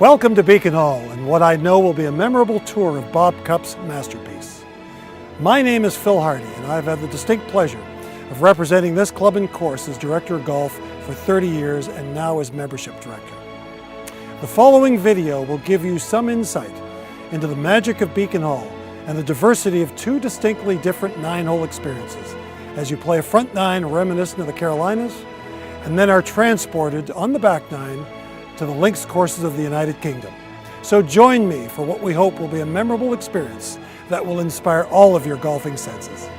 Welcome to Beacon Hall and what I know will be a memorable tour of Bob Cupp's masterpiece. My name is Phil Hardy and I've had the distinct pleasure of representing this club and course as Director of Golf for 30 years and now as Membership Director. The following video will give you some insight into the magic of Beacon Hall and the diversity of two distinctly different 9-hole experiences as you play a front nine reminiscent of the Carolinas and then are transported on the back nine to the links courses of the United Kingdom. So join me for what we hope will be a memorable experience that will inspire all of your golfing senses.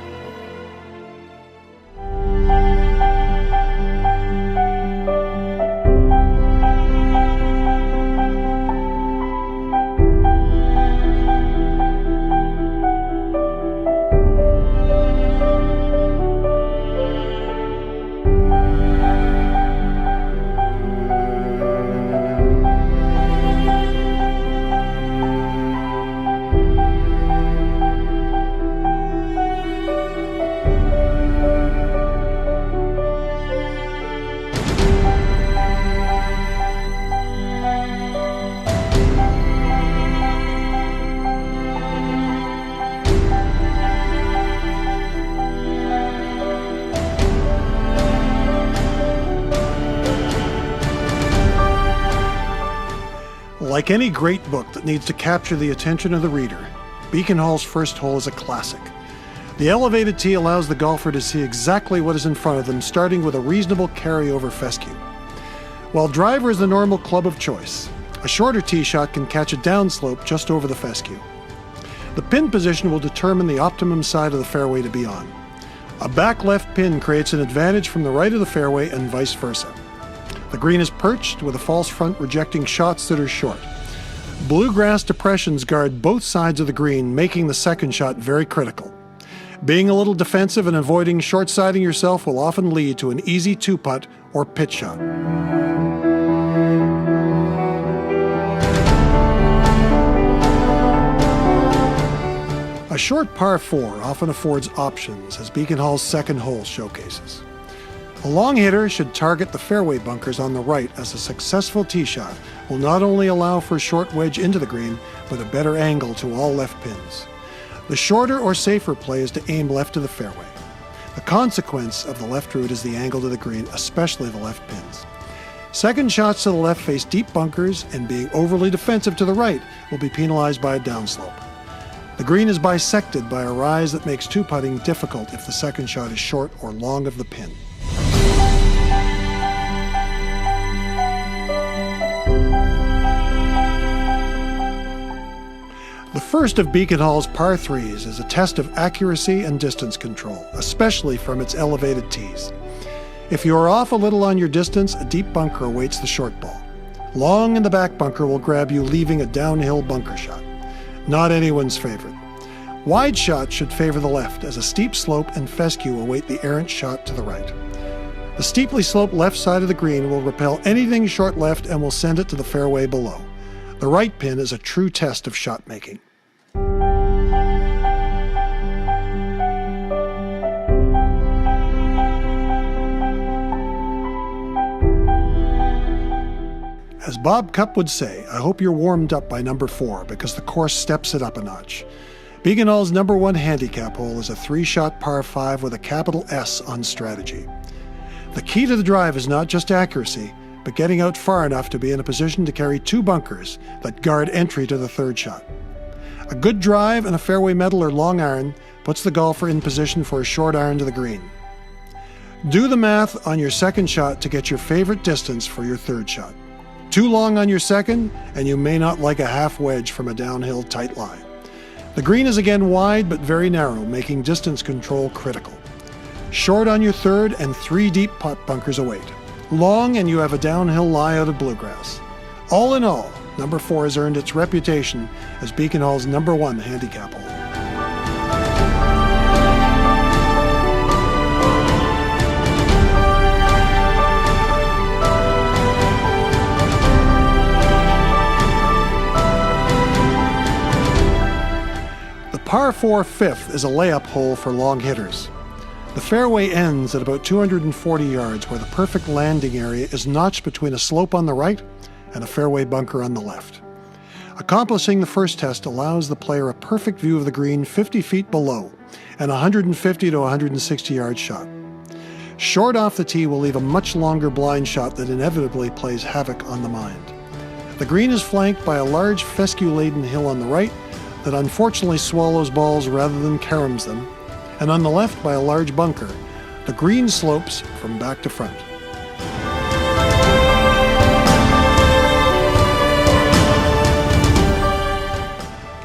Like any great book that needs to capture the attention of the reader, Beacon Hall's first hole is a classic. The elevated tee allows the golfer to see exactly what is in front of them, starting with a reasonable carryover fescue. While driver is the normal club of choice, a shorter tee shot can catch a downslope just over the fescue. The pin position will determine the optimum side of the fairway to be on. A back left pin creates an advantage from the right of the fairway and vice versa. The green is perched with a false front rejecting shots that are short. Bluegrass depressions guard both sides of the green, making the second shot very critical. Being a little defensive and avoiding short-siding yourself will often lead to an easy two-putt or pitch shot. A short par 4 often affords options, as Beacon Hall's second hole showcases. A long hitter should target the fairway bunkers on the right, as a successful tee shot will not only allow for a short wedge into the green, but a better angle to all left pins. The shorter or safer play is to aim left to the fairway. The consequence of the left route is the angle to the green, especially the left pins. Second shots to the left face deep bunkers, and being overly defensive to the right will be penalized by a downslope. The green is bisected by a rise that makes two-putting difficult if the second shot is short or long of the pin. The first of Beacon Hall's par 3s is a test of accuracy and distance control, especially from its elevated tees. If you are off a little on your distance, a deep bunker awaits the short ball. Long in the back bunker will grab you, leaving a downhill bunker shot. Not anyone's favorite. Wide shots should favor the left, as a steep slope and fescue await the errant shot to the right. The steeply sloped left side of the green will repel anything short left and will send it to the fairway below. The right pin is a true test of shot making. As Bob Cupp would say, I hope you're warmed up by number 4, because the course steps it up a notch. Beacon Hall's number 1 handicap hole is a 3-shot par 5 with a capital S on strategy. The key to the drive is not just accuracy, but getting out far enough to be in a position to carry 2 bunkers that guard entry to the third shot. A good drive and a fairway metal or long iron puts the golfer in position for a short iron to the green. Do the math on your second shot to get your favorite distance for your third shot. Too long on your second, and you may not like a half wedge from a downhill tight lie. The green is again wide but very narrow, making distance control critical. Short on your third, and 3 deep putt bunkers await. Long, and you have a downhill lie out of bluegrass. All in all, number 4 has earned its reputation as Beacon Hall's number 1 handicap hole. The par 4 fifth is a layup hole for long hitters. The fairway ends at about 240 yards, where the perfect landing area is notched between a slope on the right and a fairway bunker on the left. Accomplishing the first test allows the player a perfect view of the green 50 feet below and a 150 to 160 yard shot. Short off the tee will leave a much longer blind shot that inevitably plays havoc on the mind. The green is flanked by a large fescue-laden hill on the right that unfortunately swallows balls rather than caroms them, and on the left by a large bunker. The green slopes from back to front.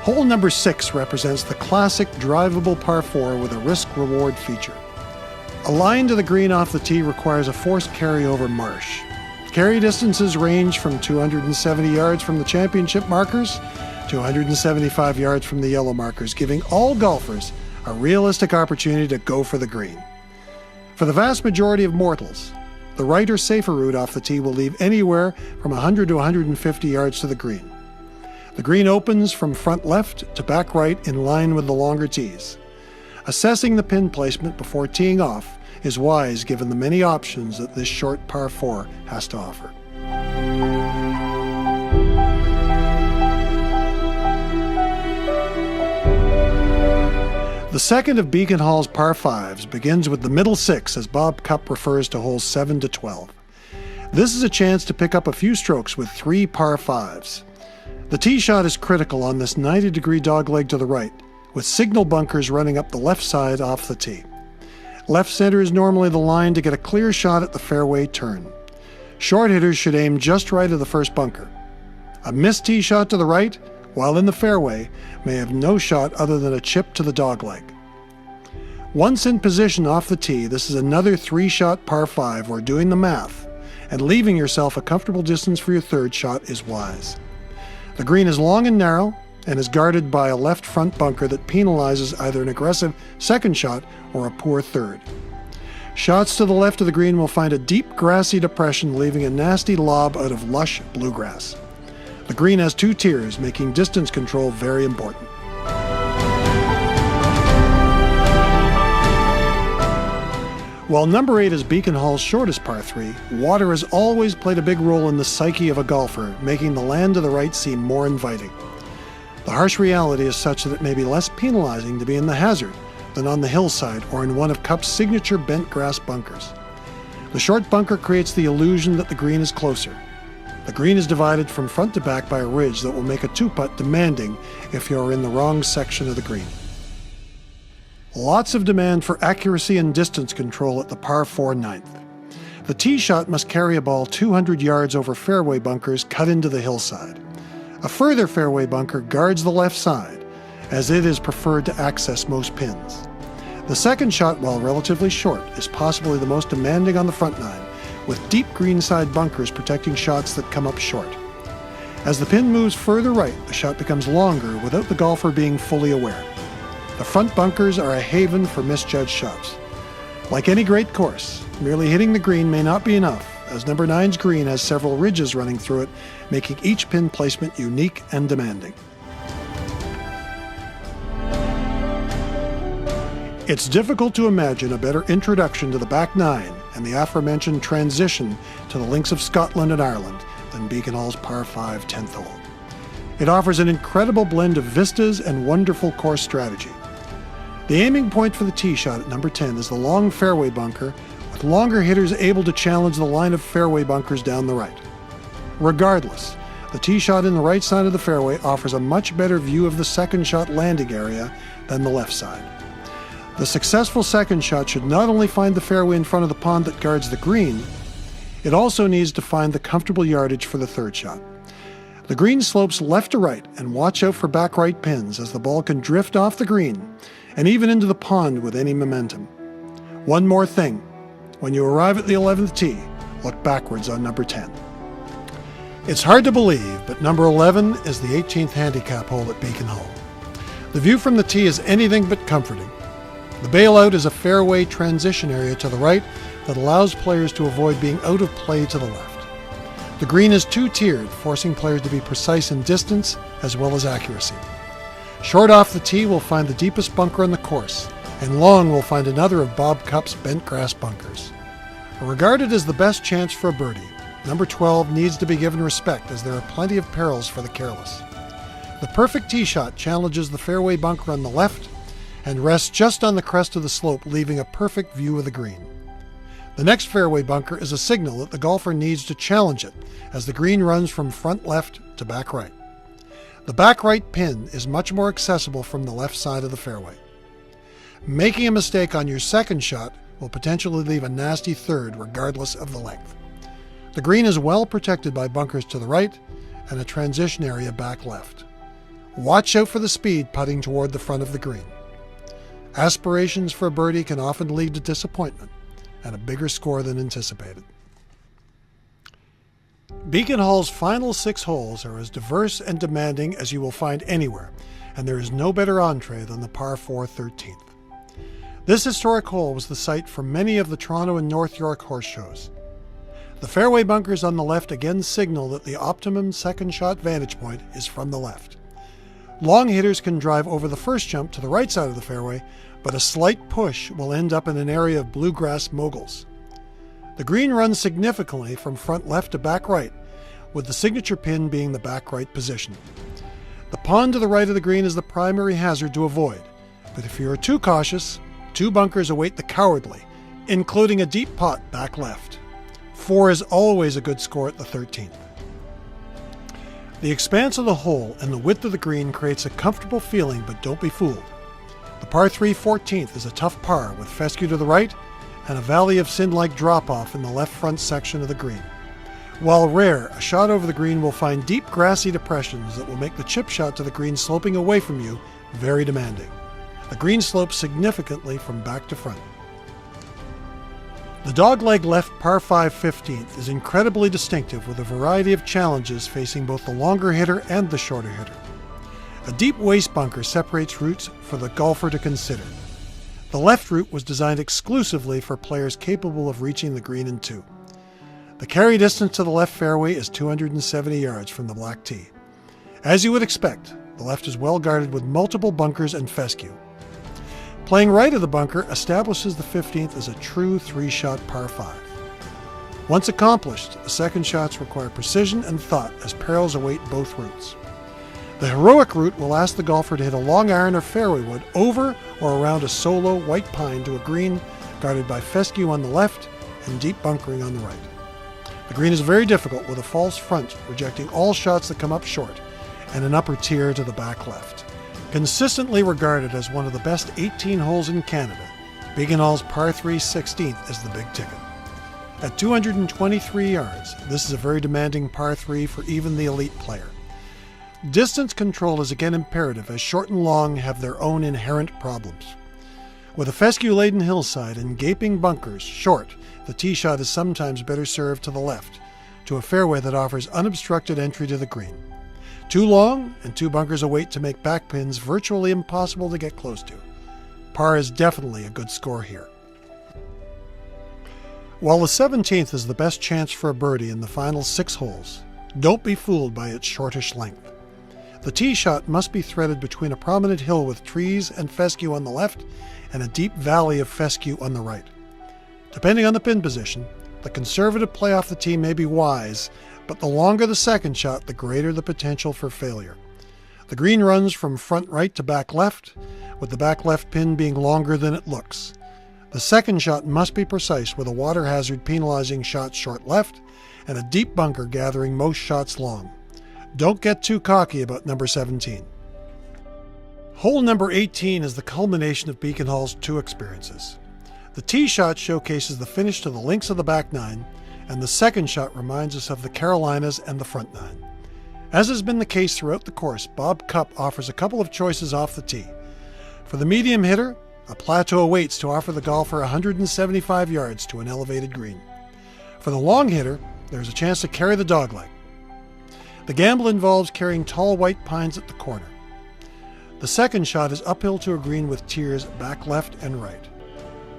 Hole number 6 represents the classic drivable par 4 with a risk-reward feature. A line to the green off the tee requires a forced carry over marsh. Carry distances range from 270 yards from the championship markers to 175 yards from the yellow markers, giving all golfers a realistic opportunity to go for the green. For the vast majority of mortals, the right or safer route off the tee will leave anywhere from 100 to 150 yards to the green. The green opens from front left to back right in line with the longer tees. Assessing the pin placement before teeing off is wise given the many options that this short par 4 has to offer. The second of Beacon Hall's par 5s begins with the middle 6, as Bob Cupp refers to holes 7 to 12. This is a chance to pick up a few strokes with 3 par 5s. The tee shot is critical on this 90-degree dogleg to the right, with signal bunkers running up the left side off the tee. Left center is normally the line to get a clear shot at the fairway turn. Short hitters should aim just right of the first bunker. A missed tee shot to the right, while in the fairway, may have no shot other than a chip to the dogleg. Once in position off the tee, this is another 3-shot par 5 where doing the math and leaving yourself a comfortable distance for your third shot is wise. The green is long and narrow and is guarded by a left front bunker that penalizes either an aggressive second shot or a poor third. Shots to the left of the green will find a deep grassy depression, leaving a nasty lob out of lush bluegrass. The green has 2 tiers, making distance control very important. While number 8 is Beacon Hall's shortest par 3, water has always played a big role in the psyche of a golfer, making the land to the right seem more inviting. The harsh reality is such that it may be less penalizing to be in the hazard than on the hillside or in one of Cupp's signature bent grass bunkers. The short bunker creates the illusion that the green is closer. The green is divided from front to back by a ridge that will make a 2-putt demanding if you are in the wrong section of the green. Lots of demand for accuracy and distance control at the par 4 ninth. The tee shot must carry a ball 200 yards over fairway bunkers cut into the hillside. A further fairway bunker guards the left side, as it is preferred to access most pins. The second shot, while relatively short, is possibly the most demanding on the front nine, with deep greenside bunkers protecting shots that come up short. As the pin moves further right, the shot becomes longer without the golfer being fully aware. The front bunkers are a haven for misjudged shots. Like any great course, merely hitting the green may not be enough, as number 9's green has several ridges running through it, making each pin placement unique and demanding. It's difficult to imagine a better introduction to the back nine and the aforementioned transition to the links of Scotland and Ireland than Beacon Hall's par 5 10th hole. It offers an incredible blend of vistas and wonderful course strategy. The aiming point for the tee shot at number 10 is the long fairway bunker, with longer hitters able to challenge the line of fairway bunkers down the right. Regardless, the tee shot in the right side of the fairway offers a much better view of the second shot landing area than the left side. The successful second shot should not only find the fairway in front of the pond that guards the green, it also needs to find the comfortable yardage for the third shot. The green slopes left to right, and watch out for back right pins, as the ball can drift off the green and even into the pond with any momentum. One more thing, when you arrive at the 11th tee, look backwards on number 10. It's hard to believe, but number 11 is the 18th handicap hole at Beacon Hall. The view from the tee is anything but comforting. The bailout is a fairway transition area to the right that allows players to avoid being out of play to the left. The green is 2-tiered, forcing players to be precise in distance as well as accuracy. Short off the tee will find the deepest bunker on the course, and long will find another of Bob Cupp's bent grass bunkers. Regarded as the best chance for a birdie, Number 12 needs to be given respect as there are plenty of perils for the careless. The perfect tee shot challenges the fairway bunker on the left and rests just on the crest of the slope, leaving a perfect view of the green. The next fairway bunker is a signal that the golfer needs to challenge it as the green runs from front left to back right. The back right pin is much more accessible from the left side of the fairway. Making a mistake on your second shot will potentially leave a nasty third regardless of the length. The green is well protected by bunkers to the right and a transition area back left. Watch out for the speed putting toward the front of the green. Aspirations for a birdie can often lead to disappointment and a bigger score than anticipated. Beacon Hall's final 6 holes are as diverse and demanding as you will find anywhere, and there is no better entree than the par 4 13th. This historic hole was the site for many of the Toronto and North York horse shows. The fairway bunkers on the left again signal that the optimum second shot vantage point is from the left. Long hitters can drive over the first jump to the right side of the fairway, but a slight push will end up in an area of bluegrass moguls. The green runs significantly from front left to back right, with the signature pin being the back right position. The pond to the right of the green is the primary hazard to avoid, but if you are too cautious, 2 bunkers await the cowardly, including a deep pot back left. 4 is always a good score at the 13th. The expanse of the hole and the width of the green creates a comfortable feeling, but don't be fooled. The par 3 14th is a tough par with fescue to the right and a valley of sin-like drop-off in the left front section of the green. While rare, a shot over the green will find deep grassy depressions that will make the chip shot to the green sloping away from you very demanding. The green slopes significantly from back to front. The dogleg left par 5 15th is incredibly distinctive with a variety of challenges facing both the longer hitter and the shorter hitter. A deep waist bunker separates routes for the golfer to consider. The left route was designed exclusively for players capable of reaching the green in 2. The carry distance to the left fairway is 270 yards from the black tee. As you would expect, the left is well guarded with multiple bunkers and fescue. Playing right of the bunker establishes the 15th as a true 3-shot par 5. Once accomplished, the second shots require precision and thought as perils await both routes. The heroic route will ask the golfer to hit a long iron or fairway wood over or around a solo white pine to a green guarded by fescue on the left and deep bunkering on the right. The green is very difficult with a false front, rejecting all shots that come up short, and an upper tier to the back left. Consistently regarded as one of the best 18 holes in Canada, Beacon Hall's par 3 16th is the big ticket. At 223 yards, this is a very demanding par 3 for even the elite player. Distance control is again imperative as short and long have their own inherent problems. With a fescue-laden hillside and gaping bunkers short, the tee shot is sometimes better served to the left, to a fairway that offers unobstructed entry to the green. Too long and 2 bunkers await to make backpins virtually impossible to get close to. Par is definitely a good score here. While the 17th is the best chance for a birdie in the final 6 holes, don't be fooled by its shortish length. The tee shot must be threaded between a prominent hill with trees and fescue on the left and a deep valley of fescue on the right. Depending on the pin position, the conservative play off the tee may be wise, but the longer the second shot, the greater the potential for failure. The green runs from front right to back left, with the back left pin being longer than it looks. The second shot must be precise, with a water hazard penalizing shots short left and a deep bunker gathering most shots long. Don't get too cocky about number 17. Hole number 18 is the culmination of Beacon Hall's 2 experiences. The tee shot showcases the finish to the links of the back 9, and the second shot reminds us of the Carolinas and the front 9. As has been the case throughout the course, Bob Cupp offers a couple of choices off the tee. For the medium hitter, a plateau awaits to offer the golfer 175 yards to an elevated green. For the long hitter, there's a chance to carry the dogleg. The gamble involves carrying tall white pines at the corner. The second shot is uphill to a green with tiers back left and right.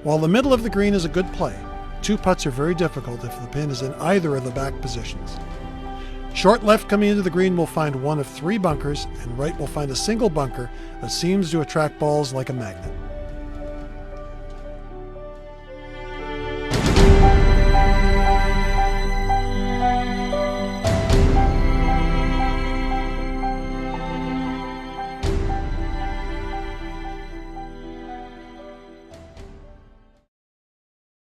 While the middle of the green is a good play, 2 putts are very difficult if the pin is in either of the back positions. Short left coming into the green will find one of 3 bunkers, and right will find a single bunker that seems to attract balls like a magnet.